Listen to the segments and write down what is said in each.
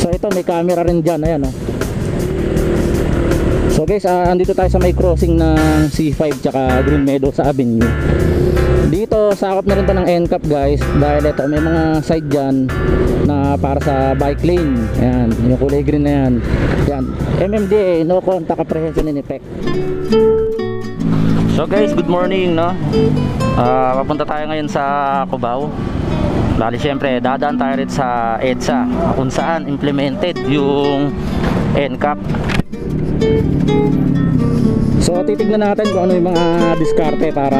So ito may camera rin dyan, ayan o. So guys, andito tayo sa may crossing ng C5 tsaka Green Meadows Avenue. Dito sakop na rin to ng NCAP guys, dahil ito may mga side dyan na para sa bike lane. Ayan, yung kulay green na yan. Yan, MMDA, no contact apprehension in effect. So guys, good morning, no. Papunta tayo ngayon sa Cubao. Bali syempre dadaan tayo rin sa EDSA kung saan implemented yung NCAP. So titignan natin kung ano yung mga diskarte para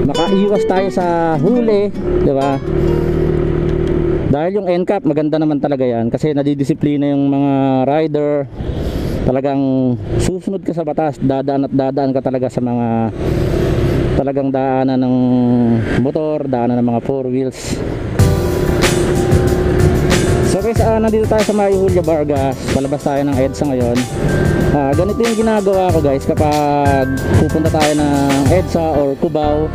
makaiwas tayo sa huli, di ba? Dahil yung NCAP maganda naman talaga yan kasi nadidisiplina yung mga rider. Talagang susunod ka sa batas, dadaan at dadaan ka talaga sa mga talagang daanan ng motor, daanan ng mga four wheels. So guys, nandito tayo sa May Julia Vargas, palabas tayo ng EDSA ngayon. Ganito yung ginagawa ko guys kapag pupunta tayo ng EDSA or Cubao.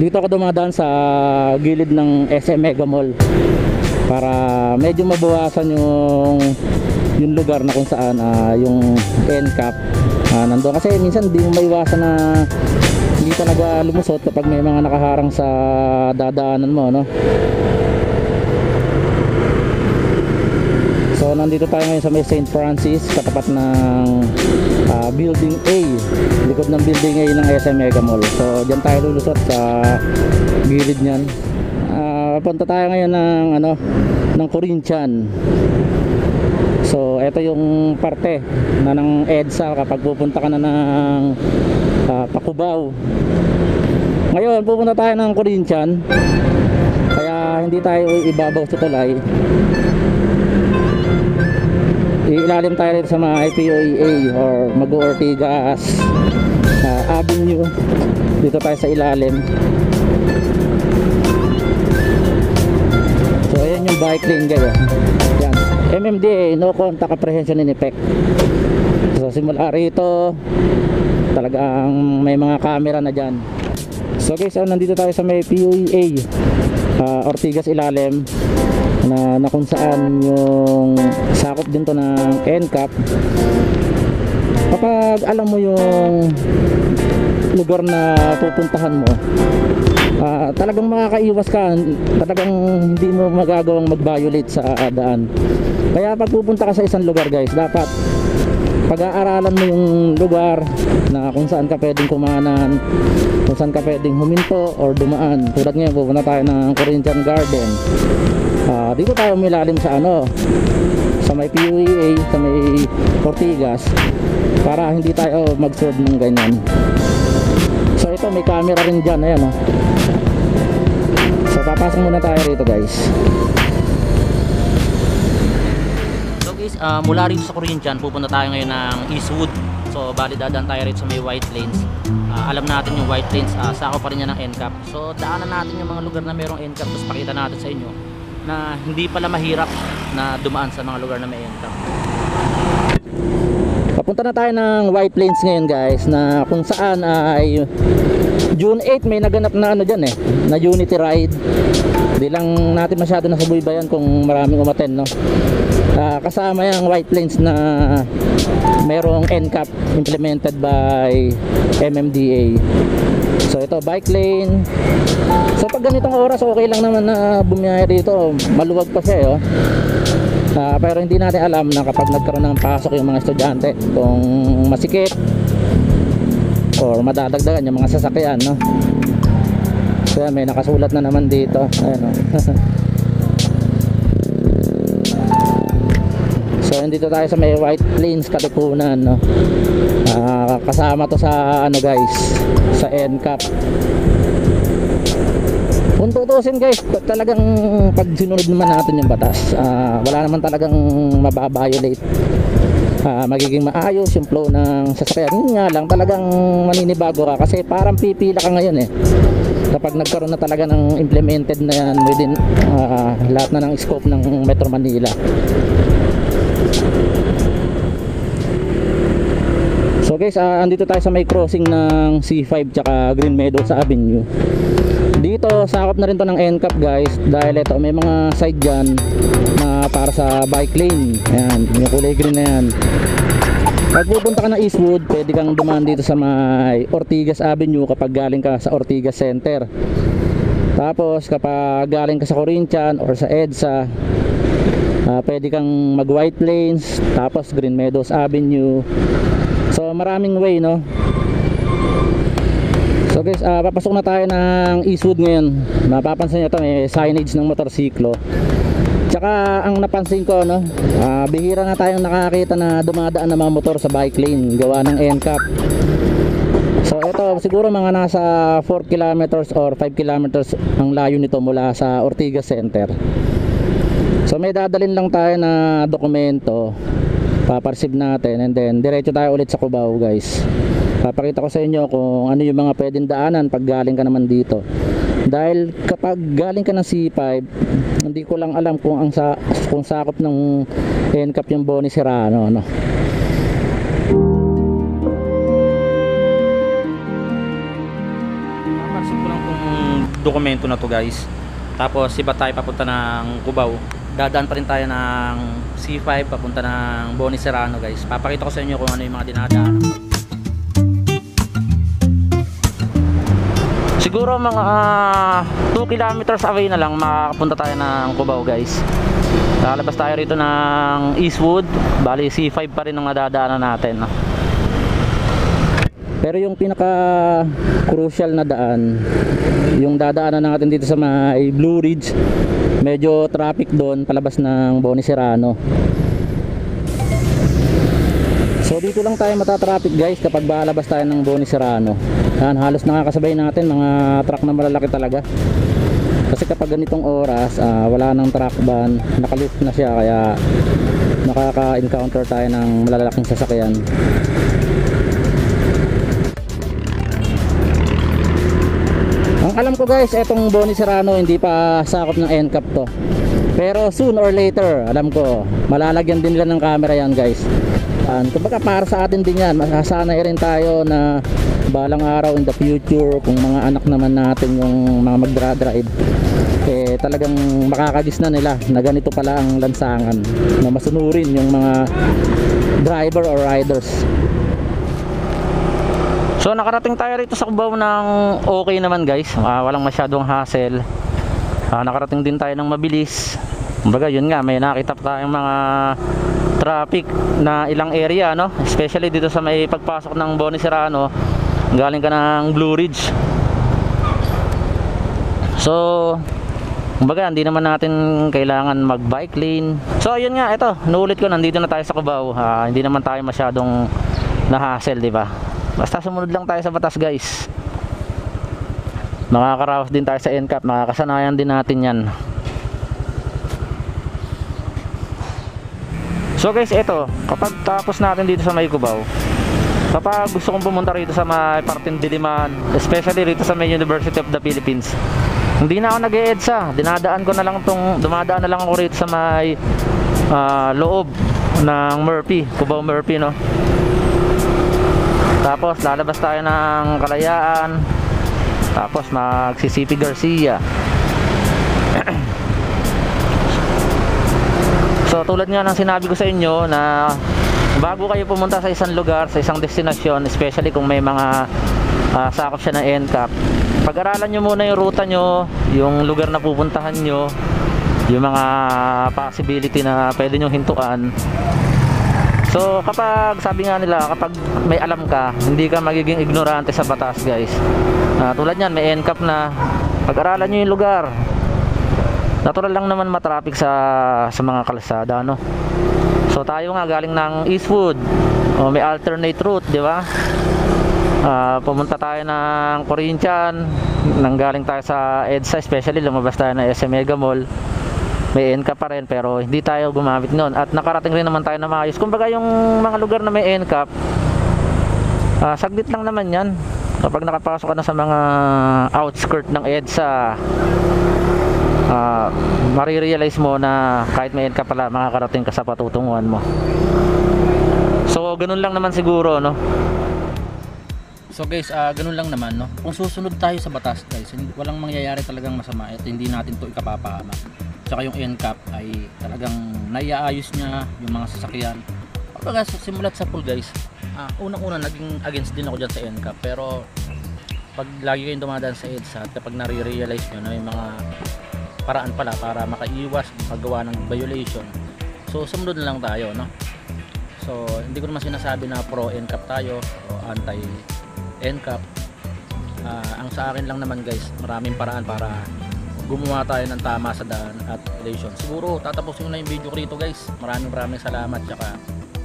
Dito ako dumadaan sa gilid ng SM Mega Mall para medyo mabawasan yung lugar na kung saan yung NCAP nandoon, kasi minsan hindi mo maiwasan na hindi talaga lumusot kapag may mga nakaharang sa dadaanan mo, no? So nandito tayo ngayon sa may St. Francis, katapat ng building A, likod ng building A ng SM Mega Mall. So diyan tayo lulusot sa gilid niyan. Punta tayo ngayon ng Corinthian. So ito yung parte na ng EDSA kapag pupunta ka na ng Cubao. Ngayon pupunta tayo ng Corinthian, kaya hindi tayo ibabaw sa tulay. Ilalim tayo rin sa mga IPOEA or Mag-Ortigas Avenue. Dito tayo sa ilalim. So ayan yung bike lane guys. Yan, MMDA, no contact apprehension in effect. So simula rito talagang may mga camera na dyan. So guys, nandito tayo sa may POEA Ortigas ilalim na kung saan yung sakop din to ng NCAP. Kapag alam mo yung lugar na pupuntahan mo, talagang makakaiwas ka, talagang hindi mo magagawang mag-violate sa daan. Kaya pag pupunta ka sa isang lugar guys, dapat pag-aaralan mo yung lugar na kung saan ka pwedeng kumanan, kung saan ka pwedeng huminto or dumaan. Tulad ngayon pupunta tayo ng Corinthian Garden. Dito tayo umilalim sa sa may PUEA, sa may Ortigas, para hindi tayo mag-serve ng ganyan. So ito may camera rin dyan, ayan So papasok muna tayo rito guys. So guys, mula rito sa Corinthian pupunta tayo ngayon ng Eastwood. So bali dadaan tayo rito sa may white lanes. Alam natin yung white lanes, sako pa rin yan ng NCAP. So daanan natin yung mga lugar na merong NCAP, tapos pakita natin sa inyo na hindi pala mahirap na dumaan sa mga lugar na may NCAP. Papunta na tayo ng white lanes ngayon guys, na kung saan ay June 8 may naganap na dyan na unity ride. Hindi lang natin masyado nasabuйbayan kung maraming umaten, no? Kasama yung white lanes na merong NCAP implemented by MMDA. So ito bike lane. So pag ganitong oras okay lang naman na bumiyahe dito, maluwag pa siya pero hindi natin alam na kapag nagkaroon ng pasok yung mga estudyante, kung masikip or madadagdagan yung mga sasakyan, no? So may nakasulat na naman dito, ayan So dito tayo sa may white lanes Katipunan, no? Kasama to sa guys, sa NCAP. Kung tutusin guys, talagang pag sinunod naman natin yung batas, wala naman talagang mababiolate. Magiging maayos yung flow ng sasakyan. Yun nga lang, talagang maninibago ka kasi parang pipila ka ngayon kapag nagkaroon na talaga ng implemented na yan within lahat na ng scope ng Metro Manila. So guys, andito tayo sa may crossing ng C5 tsaka Green Meadows Avenue. Dito sakop na rin to ng NCAP guys, dahil ito may mga side dyan na para sa bike lane. Ayan, yung kulay green na yan. Pag pupunta ka ng Eastwood, pwede kang dumaan dito sa may Ortigas Avenue kapag galing ka sa Ortigas Center. Tapos kapag galing ka sa Corinthian or sa EDSA, pwede kang mag White Plains, tapos Green Meadows Avenue. So maraming way, no? So guys, papasok na tayo ng Eastwood ngayon. Mapapansin nyo ito, may signage ng motorsiklo. Tsaka ang napansin ko, no, bihira na tayong nakakita na dumadaan ng mga motor sa bike lane gawa ng NCAP. So ito siguro mga nasa 4 kilometers or 5 kilometers ang layo nito mula sa Ortigas Center. So may dadalhin lang tayo na dokumento, papareceive natin, and then diretso tayo ulit sa Cubao guys. Papakita ko sa inyo kung ano yung mga pwedeng daanan pag galing ka naman dito. Dahil kapag galing ka ng C5, hindi ko lang alam kung kung sakop ng NCAP yung Boni Serrano, no? Papareceive ko lang itong dokumento na to guys. Tapos iba tayo papunta ng Cubao. Dadaan pa rin tayo ng C5 papunta ng Boni Serrano guys. Papakita ko sa inyo kung ano yung mga dinadaan. Siguro mga 2 kilometers away na lang makapunta tayo ng Cubao guys. Lalabas tayo rito ng Eastwood. Bali C5 pa rin ang nadadaanan natin. Pero yung pinaka crucial na daan, yung dadaanan natin dito sa may Blue Ridge, medyo traffic doon palabas ng Boni Serrano. So dito lang tayo matatraffic guys kapag lalabas tayo ng Boni Serrano. Yan, halos nakakasabay natin mga truck na malalaki talaga. Kasi kapag ganitong oras, wala nang truck ban, nakalift na siya, kaya nakaka-encounter tayo ng malalaking sasakyan. Ang alam ko guys, etong Boni Serrano hindi pa sakop ng NCAP to. Pero soon or later, alam ko, malalagyan din nila ng camera yan guys. Kumbaga para sa atin din yan, masasanay rin tayo na balang araw in the future, kung mga anak naman natin yung mga magdra-drive, eh talagang makakagis na nila na ganito pala ang lansangan, na masunurin yung mga driver or riders. So nakarating tayo rito sa Cubao ng okay naman guys, walang masyadong hassle. Nakarating din tayo ng mabilis. Kumbaga yun nga, may nakita pa tayong mga traffic na ilang area, no? Especially dito sa may pagpasok ng Boni Serrano, galing ka ng Blue Ridge. So kumbaga hindi naman natin kailangan mag bike lane. So ayun nga, ito nuulit ko, nandito na tayo sa Cubao. Hindi naman tayo masyadong na-hassle, di ba? Basta sumunod lang tayo sa batas guys. Makakaraos din tayo sa NCAP, makakasanayan din natin yan. So guys, ito, kapag tapos natin dito sa may Cubao, kapag gusto kong pumunta rito sa may parteng Diliman, especially rito sa may University of the Philippines, hindi na ako nag-EDSA, dumadaan na lang ako rito sa may loob ng Murphy, Cubao Murphy, no? Tapos lalabas tayo ng Kalayaan, tapos mag-CCP Garcia. So tulad nga ng sinabi ko sa inyo, na bago kayo pumunta sa isang lugar, sa isang destinasyon, especially kung may mga sakop siya ng NCAP, pag-aralan nyo muna yung ruta nyo, yung lugar na pupuntahan nyo, yung mga possibility na pwede nyo hintuan. So kapag, sabi nga nila, kapag may alam ka, hindi ka magiging ignorante sa batas guys. Tulad yan, may NCAP na, pag-aralan nyo yung lugar. Natural lang naman matraffic sa mga kalsada, no? So tayo nga galing ng Eastwood, may alternate route, di ba? Pumunta tayo ng Corinthian, nanggaling tayo sa EDSA, especially lumabas tayo ng SM Mega Mall. May NCAP pa rin, pero hindi tayo gumamit noon, at nakarating rin naman tayo na maayos. Kumbaga yung mga lugar na may NCAP, saglit lang naman yan. Kapag nakapasok ka na sa mga outskirt ng EDSA, marirealize mo na kahit may NCAP pala, makakarating ka sa patutunguhan mo. So ganun lang naman siguro, no? So guys, ganun lang naman, no? Kung susunod tayo sa batas guys, walang mangyayari talagang masama at hindi natin to ikapapahamak. Tsaka yung NCAP ay talagang naiaayos niya yung mga sasakyan. Kapag simulat sa pool guys, unang-una naging against din ako dyan sa NCAP. Pero pag lagi kayong dumadaan sa EDSA at kapag nare-realize nyo na may mga paraan pala para makaiwas paggawa ng violation, so sumunod na lang tayo, no? So hindi ko naman sinasabi na pro NCAP tayo o anti NCAP. Ang sa akin lang naman guys, maraming paraan para gumawa tayo ng tama sa daan at relation. Siguro tatapusin ko na yung video ko rito guys. Maraming salamat, tsaka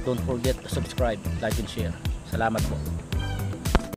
don't forget to subscribe, like and share. Salamat po.